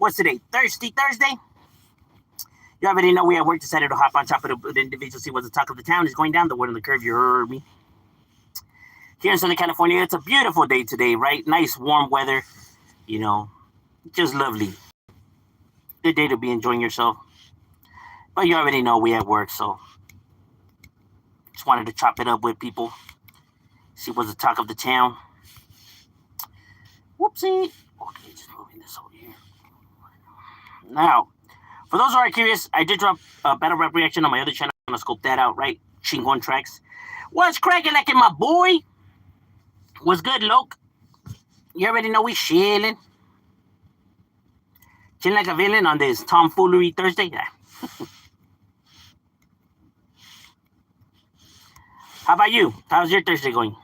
What's today? Thursday? You already know we at work decided to hop on top of the individual, see what the talk of the town is going down. The word on the curve, you heard me. Here in Southern California, it's a beautiful day today, right? Nice warm weather, just lovely. Good day to be enjoying yourself. But you already know we at work, so just wanted to chop it up with people. See what's the talk of the town. Whoopsie. Okay, just moving this over here. Now, for those who are curious, I did drop a battle rap reaction on my other channel. I'm gonna scope that out, right? Chingon Tracks. What's cracking like in my boy? What's good, Loke? You already know we chilling. Chilling like a villain on this tomfoolery Thursday. Yeah. How about you? How's your Thursday going?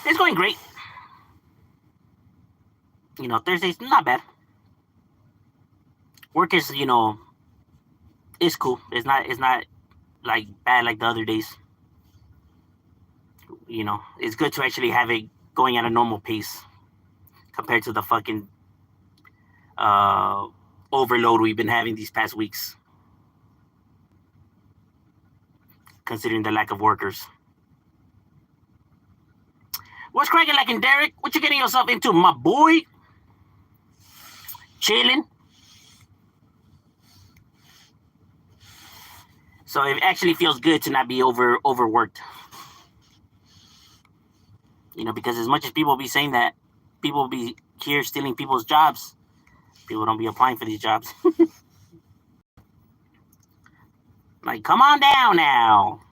It's going great. Thursday's not bad. Work is, it's cool. It's not like bad like the other days. It's good to actually have it going at a normal pace compared to the fucking overload we've been having these past weeks, considering the lack of workers. What's cracking like in Derek? What you getting yourself into, my boy? Chilling. So it actually feels good to not be overworked. Because as much as people be saying that, people be here stealing people's jobs, people don't be applying for these jobs. Like, come on down now.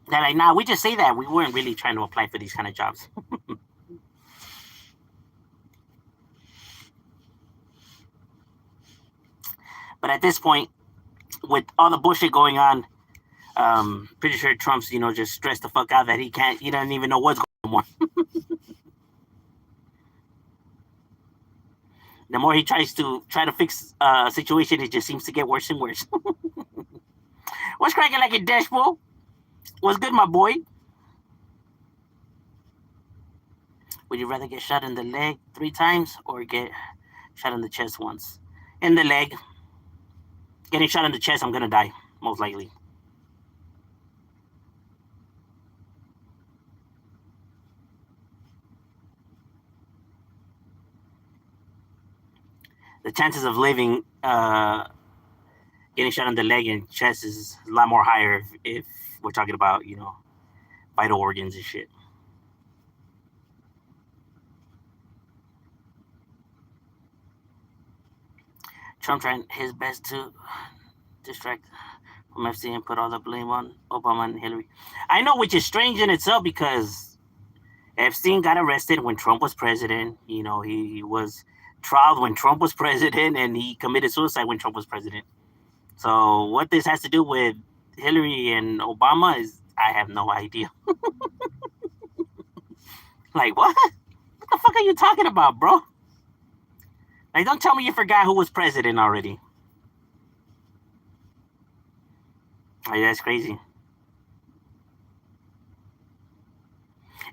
They're like, nah, we just say that. We weren't really trying to apply for these kind of jobs. But at this point, with all the bullshit going on, pretty sure Trump's, just stressed the fuck out that he doesn't even know what's going on. The more he tries to fix a situation, it just seems to get worse and worse. What's cracking like a dashboard? What's good, my boy? Would you rather get shot in the leg 3 times or get shot in the chest once? In the leg. Getting shot in the chest, I'm gonna die, most likely. The chances of living, getting shot in the leg and chest is a lot more higher if we're talking about, vital organs and shit. Trump trying his best to distract from FC and put all the blame on Obama and Hillary. I know, which is strange in itself because Epstein got arrested when Trump was president. He was trialed when Trump was president, and he committed suicide when Trump was president. So what this has to do with Hillary and Obama is, I have no idea. Like, what? What the fuck are you talking about, bro? Like, don't tell me you forgot who was president already. Like, that's crazy.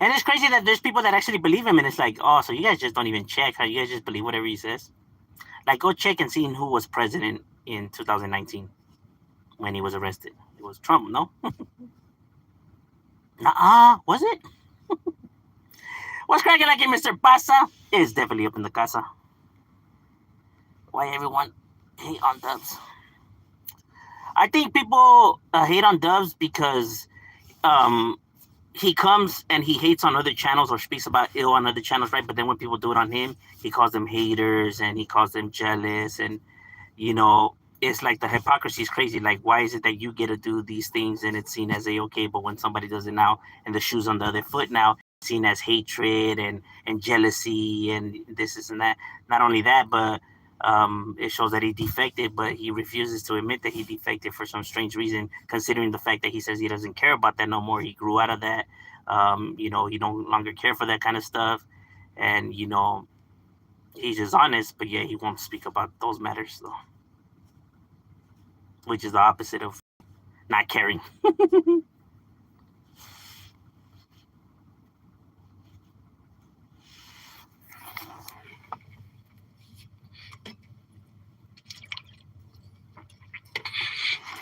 And it's crazy that there's people that actually believe him, and it's like, oh, so you guys just don't even check. How you guys just believe whatever he says? Like, go check and see who was president in 2019 when he was arrested. It was Trump, no? Nuh-uh, was it? What's cracking like in Mr. Pasa? It's definitely up in the casa. Why everyone hate on Dubs? I think people hate on Dubs because he comes and he hates on other channels or speaks about ill on other channels, right? But then when people do it on him, he calls them haters and he calls them jealous. And, it's like the hypocrisy is crazy. Like, why is it that you get to do these things and it's seen as A-okay, but when somebody does it now and the shoe's on the other foot now, it's seen as hatred and jealousy and this and that. Not only that, but it shows that he defected, but he refuses to admit that he defected for some strange reason, considering the fact that he says he doesn't care about that no more. He grew out of that. He no longer care for that kind of stuff. And, he's just honest, but yeah, he won't speak about those matters, though. Which is the opposite of not caring.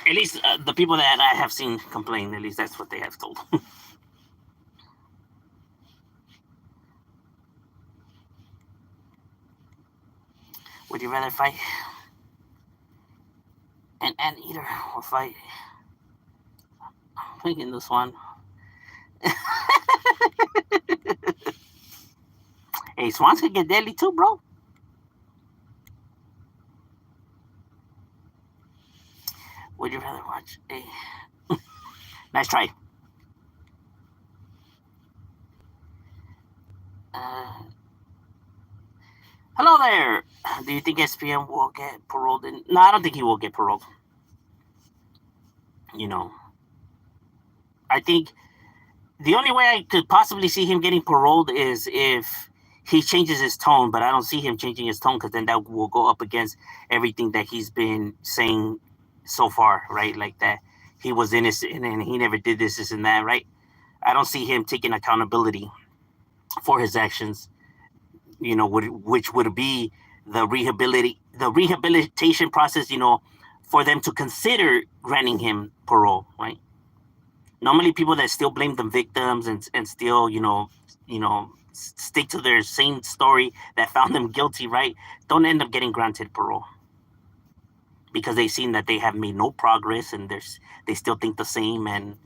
At least the people that I have seen complain, at least that's what they have told. Would you rather fight an anteater or fight? I'm thinking this one. Hey, swans can get deadly too, bro. Would you rather watch a... Nice try. Uh, hello there. Do you think SPM will get paroled? No, I don't think he will get paroled. You know, I think the only way I could possibly see him getting paroled is if he changes his tone, but I don't see him changing his tone because then that will go up against everything that he's been saying so far, right? Like that he was innocent and he never did this and that, right? I don't see him taking accountability for his actions, which would be the rehabilitation process, for them to consider granting him parole, right? Normally people that still blame the victims and still, stick to their same story that found them guilty, right? Don't end up getting granted parole because they've seen that they have made no progress and they still think the same and,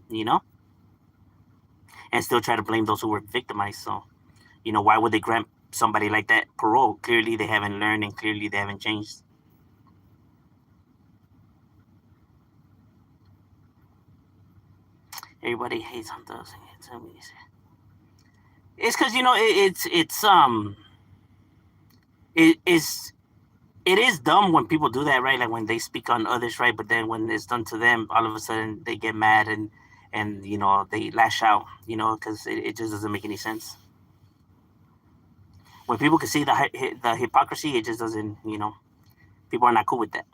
and still try to blame those who were victimized. So, why would they grant somebody like that parole? Clearly they haven't learned and clearly they haven't changed. Everybody hates on those. It's because it is dumb when people do that, right? Like when they speak on others, right? But then when it's done to them, all of a sudden they get mad and they lash out, because it just doesn't make any sense. When people can see the hypocrisy, it just doesn't, people are not cool with that.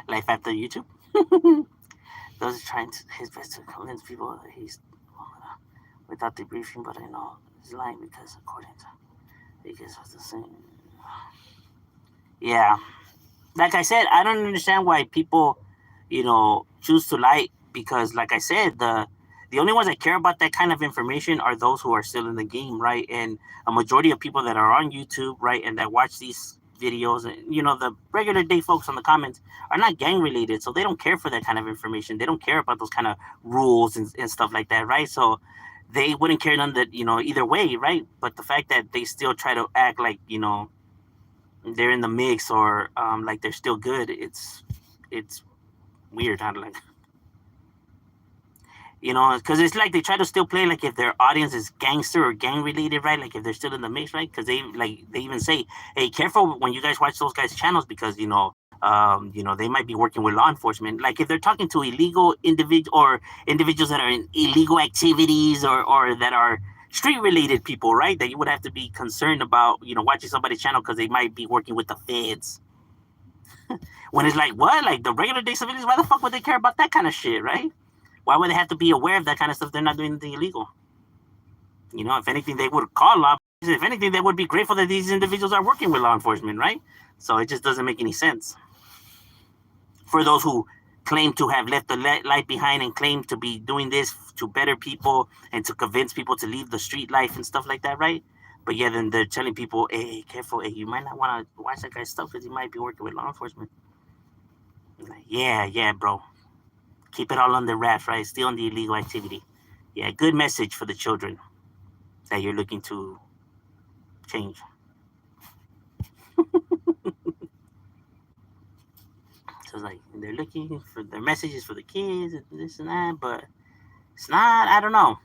Life after YouTube. Those trying his best to convince people that he's without debriefing, but I know he's lying because according to because was the same. Yeah, like I said, I don't understand why people, choose to lie because, like I said, the only ones that care about that kind of information are those who are still in the game, right? And a majority of people that are on YouTube, right, and that watch these videos, and the regular day folks on the comments are not gang related, so they don't care for that kind of information. They don't care about those kind of rules and stuff like that, right? So they wouldn't care none that either way, right? But the fact that they still try to act like they're in the mix or like they're still good, it's weird. I like, because it's like they try to still play like if their audience is gangster or gang related, right? Like if they're still in the mix, right? Because they even say, hey, careful when you guys watch those guys' channels because they might be working with law enforcement. Like if they're talking to illegal individuals that are in illegal activities or that are street related people, right? That you would have to be concerned about, watching somebody's channel because they might be working with the feds. When it's like, what? Like the regular day civilians, why the fuck would they care about that kind of shit, right? Why would they have to be aware of that kind of stuff? They're not doing anything illegal. If anything, they would call law. If anything, they would be grateful that these individuals are working with law enforcement, right? So it just doesn't make any sense. For those who claim to have left the light behind and claim to be doing this to better people and to convince people to leave the street life and stuff like that, right? But yeah, then they're telling people, hey, careful, hey, you might not want to watch that guy's stuff because he might be working with law enforcement. Like, yeah, bro. Keep it all under wraps, right? Still on the illegal activity. Yeah, good message for the children that you're looking to change. So it's like they're looking for their messages for the kids and this and that, but it's not. I don't know.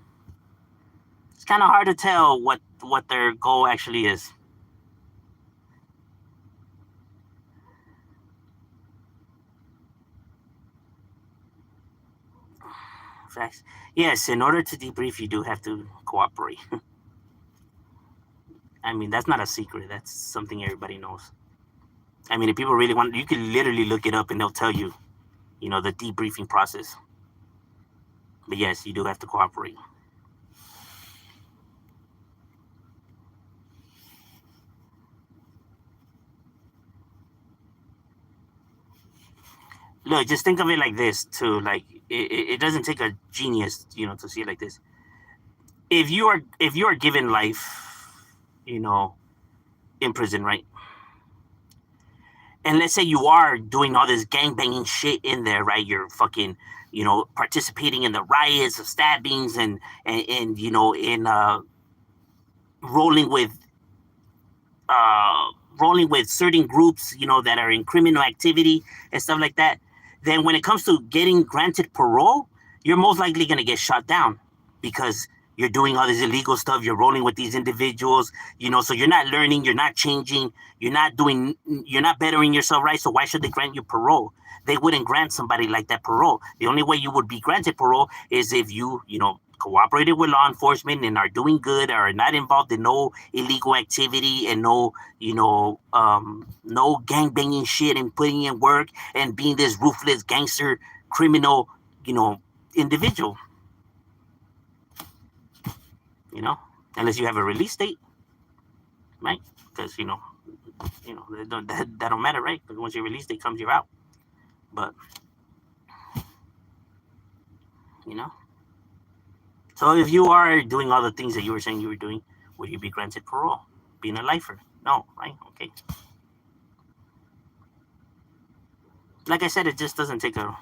It's kind of hard to tell what their goal actually is. Facts. Yes, in order to debrief, you do have to cooperate. I mean, that's not a secret. That's something everybody knows. I mean, if people really want, you can literally look it up and they'll tell you, the debriefing process. But yes, you do have to cooperate. Look, just think of it like this too. Like it doesn't take a genius, to see it like this. If you are given life, you know, in prison, right? And let's say you are doing all this gang banging shit in there, right? You're fucking, participating in the riots, the stabbings, and in rolling with uh, rolling with certain groups, that are in criminal activity and stuff like that. Then when it comes to getting granted parole, you're most likely going to get shot down because you're doing all this illegal stuff. You're rolling with these individuals, so you're not learning, you're not changing, you're not bettering yourself, right? So why should they grant you parole? They wouldn't grant somebody like that parole. The only way you would be granted parole is if you cooperated with law enforcement and are doing good, are not involved in no illegal activity and no gang banging shit and putting in work and being this ruthless gangster criminal, you know, individual. You know, unless you have a release date, right? Because that don't matter, right? Because once your release date comes, you're out. But you know, so if you are doing all the things that you were saying you were doing, would you be granted parole? Being a lifer? No, right? Okay. Like I said, it just doesn't take a.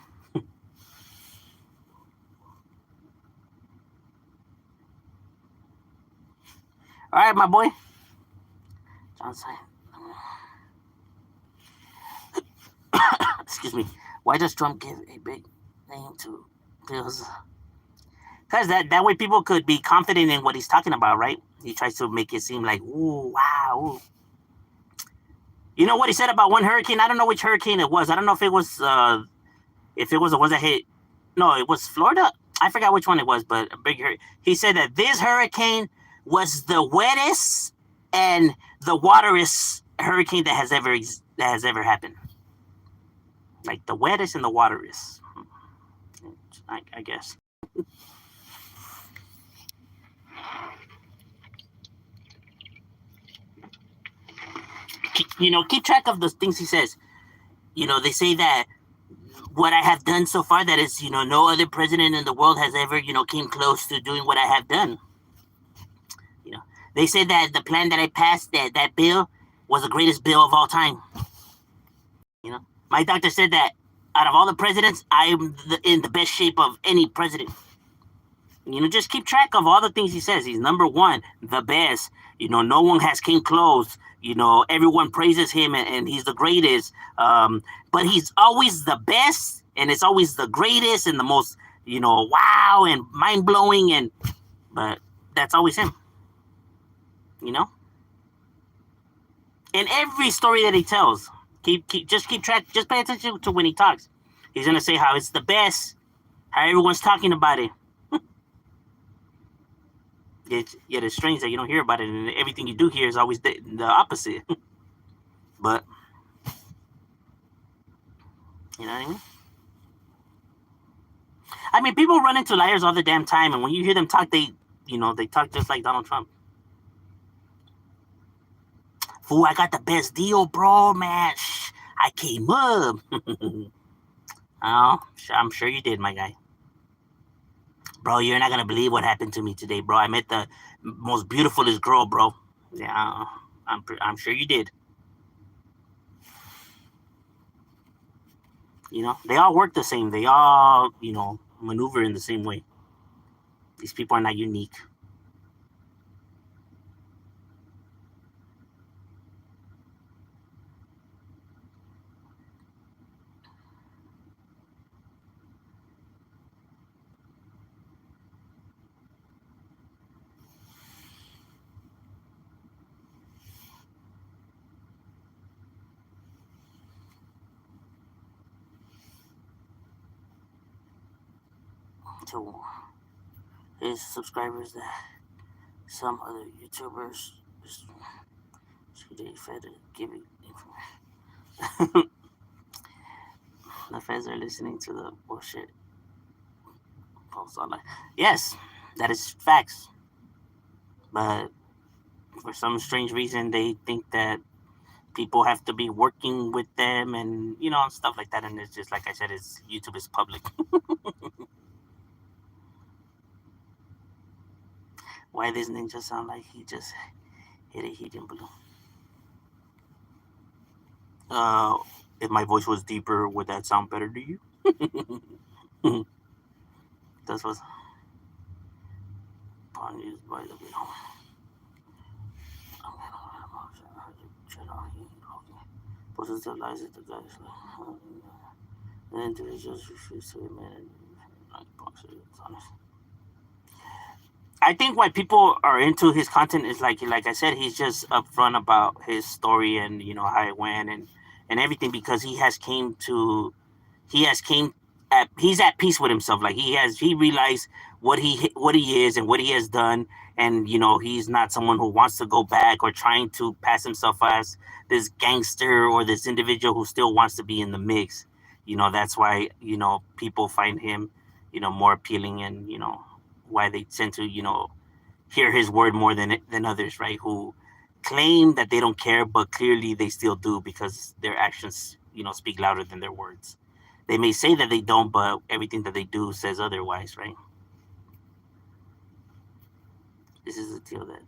All right, my boy. Johnson. Excuse me. Why does Trump give a big name to bills? Because that way people could be confident in what he's talking about, right? He tries to make it seem like, ooh, wow. Ooh. You know what he said about one hurricane? I don't know which hurricane it was. I don't know if it was the ones that hit. No, it was Florida. I forgot which one it was, but a big hurricane. He said that this hurricane was the wettest and the wateriest hurricane that has ever happened. Like the wettest and the wateriest. I guess. Keep track of the things he says. They say that what I have done so far, that is, no other president in the world has ever, came close to doing what I have done. You know, they say that the plan that I passed, that bill, was the greatest bill of all time. My doctor said that out of all the presidents, I'm in the best shape of any president. Just keep track of all the things he says. He's number one, the best. No one has came close. Everyone praises him, and he's the greatest. But he's always the best, and it's always the greatest and the most, wow and mind blowing. But that's always him. You know. In every story that he tells, just keep track. Just pay attention to when he talks. He's gonna say how it's the best, how everyone's talking about it. Yet it's strange that you don't hear about it, and everything you do hear is always the opposite. But you know what I mean? I mean, people run into liars all the damn time, and when you hear them talk, they talk just like Donald Trump. Fool, I got the best deal, bro, man. I came up. Oh, I'm sure you did, my guy. Bro, you're not gonna believe what happened to me today, bro. I met the most beautifulest girl, bro. Yeah, I'm sure you did. They all work the same. They all, maneuver in the same way. These people are not unique. To his subscribers, that some other YouTubers They fed giving information. The feds are listening to the bullshit posts online. Yes, that is facts. But for some strange reason, they think that people have to be working with them and stuff like that. And it's just like I said, it's YouTube is public. Why does Ninja sound like he just hit a helium balloon? Uh, if my voice was deeper, would that sound better to you? That's what's used by the video. Positive lies at the guys. The individuals refuse to admit it. I think why people are into his content is like I said, he's just upfront about his story and how it went and everything, because he has came he's at peace with himself. Like he realized what he is and what he has done, and he's not someone who wants to go back or trying to pass himself as this gangster or this individual who still wants to be in the mix. That's why people find him more appealing, and why they tend to hear his word more than others, right? Who claim that they don't care, but clearly they still do, because their actions speak louder than their words. They may say that they don't, but everything that they do says otherwise, right? This is a deal that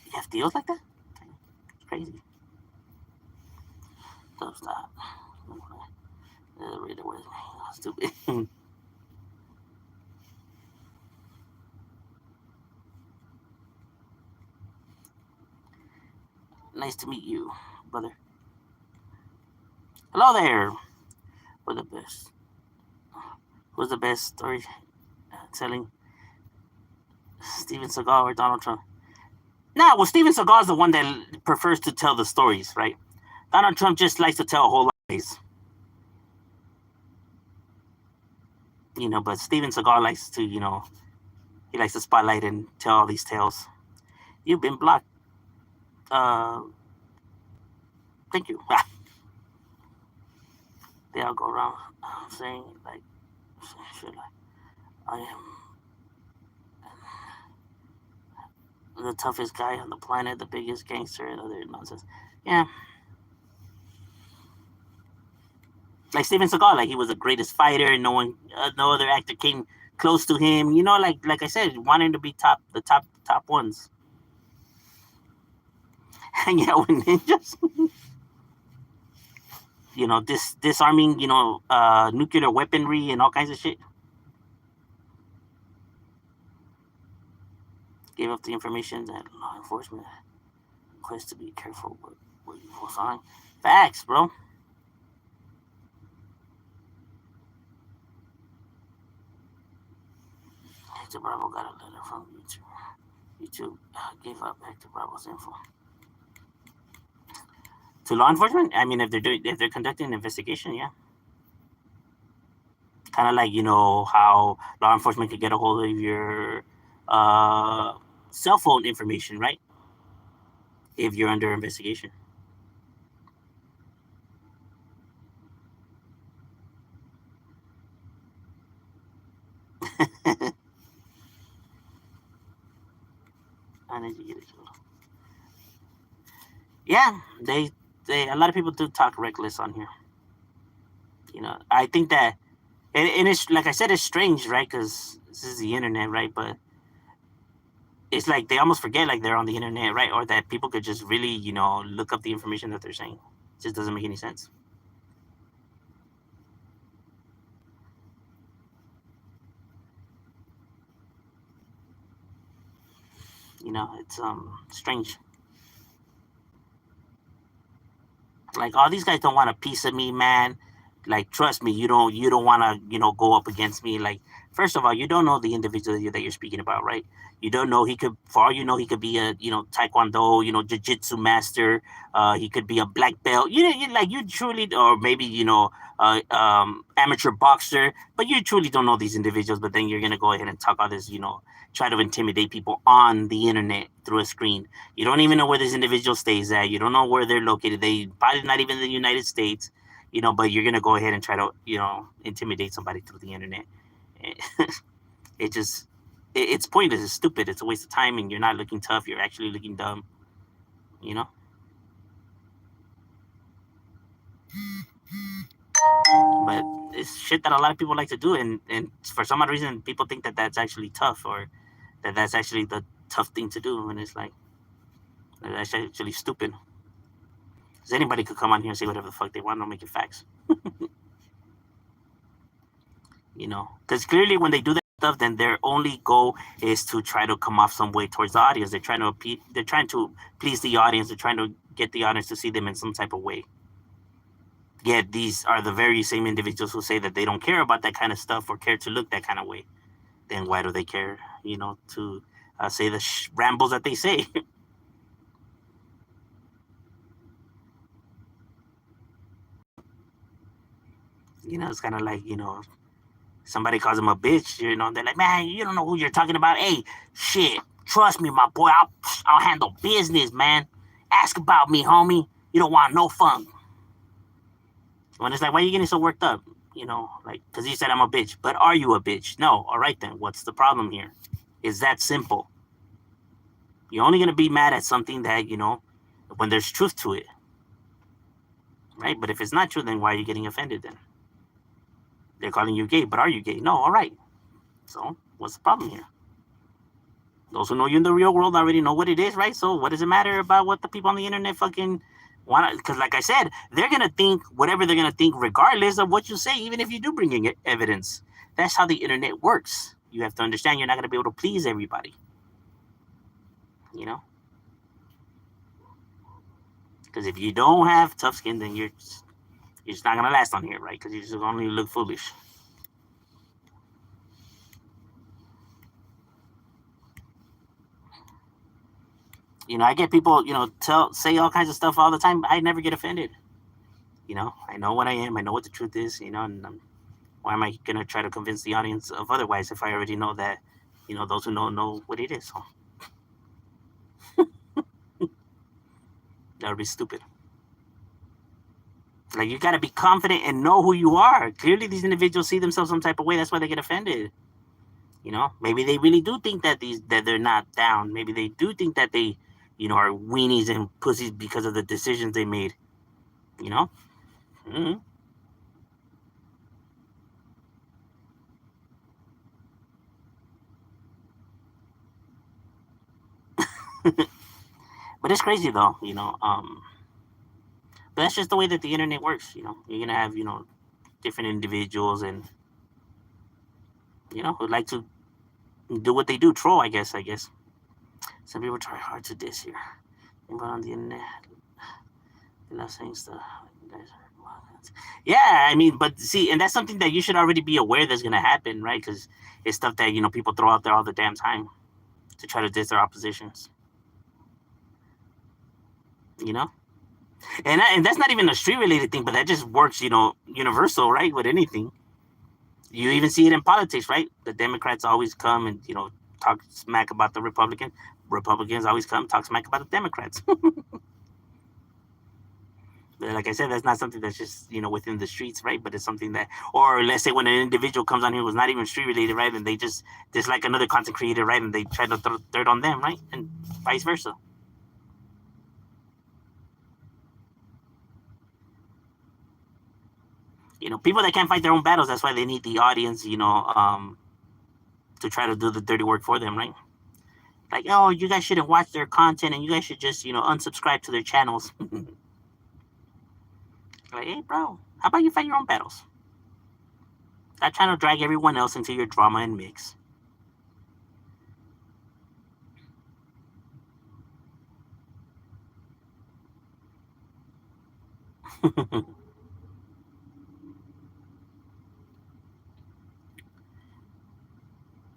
you have deals like that. It's crazy. So stop. Read it with me. Stupid. Nice to meet you, brother. Hello there. Who's the best? Who's the best story telling? Steven Seagal or Donald Trump? Nah, well, Steven Seagal is the one that prefers to tell the stories, right? Donald Trump just likes to tell a whole lot of lies. But Steven Seagal likes to, he likes to spotlight and tell all these tales. You've been blocked. Thank you. They all go around saying, like, shit, like, I am the toughest guy on the planet, the biggest gangster, and other nonsense. Yeah. Like Steven Seagal, like he was the greatest fighter, and no other actor came close to him. Like I said, wanting to be the top ones. Hang out with ninjas. Disarming, nuclear weaponry and all kinds of shit. Gave up the information that law enforcement requests to be careful with what you post on. Facts, bro. Hector Bravo got a letter from YouTube. YouTube gave up Hector Bravo's info to law enforcement. I mean, if they're conducting an investigation, yeah. Kind of like how law enforcement could get a hold of your cell phone information, right? If you're under investigation. Yeah, they a lot of people do talk reckless on here. I think that, and it's like I said, it's strange, right? Because this is the internet, right? But it's like they almost forget like they're on the internet, right? Or that people could just really, look up the information that they're saying. It just doesn't make any sense. It's strange. Like all these guys don't want a piece of me, man. Like, trust me, you don't want to go up against me. Like, first of all, you don't know the individual that you're speaking about, right? You don't know, he could, for all you know, he could be a taekwondo, jiu-jitsu master. He could be a black belt. You truly, or maybe amateur boxer. But you truly don't know these individuals. But then you're gonna go ahead and talk all this, try to intimidate people on the internet through a screen. You don't even know where this individual stays at. You don't know where they're located. They probably not even in the United States. But you're gonna go ahead and try to, intimidate somebody through the internet. It just, it's pointless. It's stupid. It's a waste of time, and you're not looking tough. You're actually looking dumb. You know. But it's shit that a lot of people like to do, and for some odd reason, people think that that's actually tough, or that that's actually the tough thing to do, and it's like that's actually stupid. Because anybody could come on here and say whatever the fuck they want. Don't make it facts. Because clearly when they do that stuff, then their only goal is to try to come off some way towards the audience. They're trying to please the audience. They're trying to get the audience to see them in some type of way. Yet these are the very same individuals who say that they don't care about that kind of stuff or care to look that kind of way. Then why do they care? To say the rambles that they say. It's kind of like, somebody calls them a bitch. They're like, man, you don't know who you're talking about. Hey, shit, trust me, my boy. I'll handle business, man. Ask about me, homie. You don't want no fun. When it's like, why are you getting so worked up? Like, because you said I'm a bitch. But are you a bitch? No. All right, then. What's the problem here? It's that simple. You're only going to be mad at something that, when there's truth to it. Right? But if it's not true, then why are you getting offended then? They're calling you gay, but are you gay? No. All right. So, what's the problem here? Those who know you in the real world already know what it is, right? So, what does it matter about what the people on the internet fucking want? Because, like I said, they're going to think whatever they're going to think, regardless of what you say, even if you do bring in evidence. That's how the internet works. You have to understand you're not going to be able to please everybody. Because if you don't have tough skin, then you're just not going to last on here, right? Because you just only look foolish. I get people, say all kinds of stuff all the time. I never get offended. I know what I am. I know what the truth is. And why am I gonna try to convince the audience of otherwise if I already know that, those who know what it is. So that would be stupid. Like, you gotta be confident and know who you are. Clearly, these individuals see themselves some type of way. That's why they get offended. Maybe they really do think that they're not down. Maybe they do think that they, are weenies and pussies because of the decisions they made. Mm-hmm. But it's crazy though. But that's just the way that the internet works. You're gonna have different individuals, and who like to do what they do, troll. I guess. Some people try hard to diss here. But on the internet, they're not saying stuff. Yeah, I mean, but see, and that's something that you should already be aware that's gonna happen, right? Because it's stuff that people throw out there all the damn time to try to diss their oppositions. You know, and that's not even a street related thing, but that just works, universal, right? With anything, you even see it in politics, right? The Democrats always come and talk smack about the Republicans. Republicans always come talk smack about the Democrats. Like I said, that's not something that's just within the streets, right? But it's something that, or let's say when an individual comes on here who's not even street related, right? And they just dislike another content creator, right? And they try to throw dirt on them, right? And vice versa. People that can't fight their own battles, that's why they need the audience, to try to do the dirty work for them, right? Like, oh, you guys shouldn't watch their content, and you guys should just unsubscribe to their channels. Like, hey, bro, how about you fight your own battles? Stop trying to drag everyone else into your drama and mix.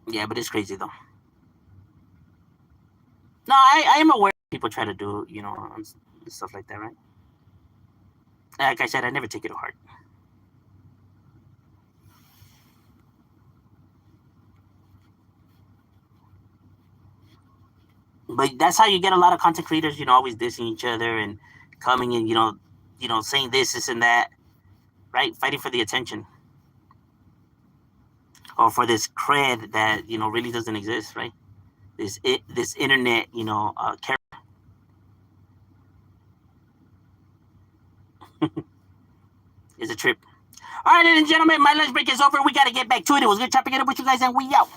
Yeah, but it's crazy though. No, I am aware people try to do, stuff like that, right? Like I said, I never take it to heart. But that's how you get a lot of content creators, always dissing each other and coming in, saying this and that, right? Fighting for the attention or for this cred that really doesn't exist, right? This internet, is a trip. All right, ladies and gentlemen, my lunch break is over. We got to get back to it. It was good chopping it up with you guys, and we out.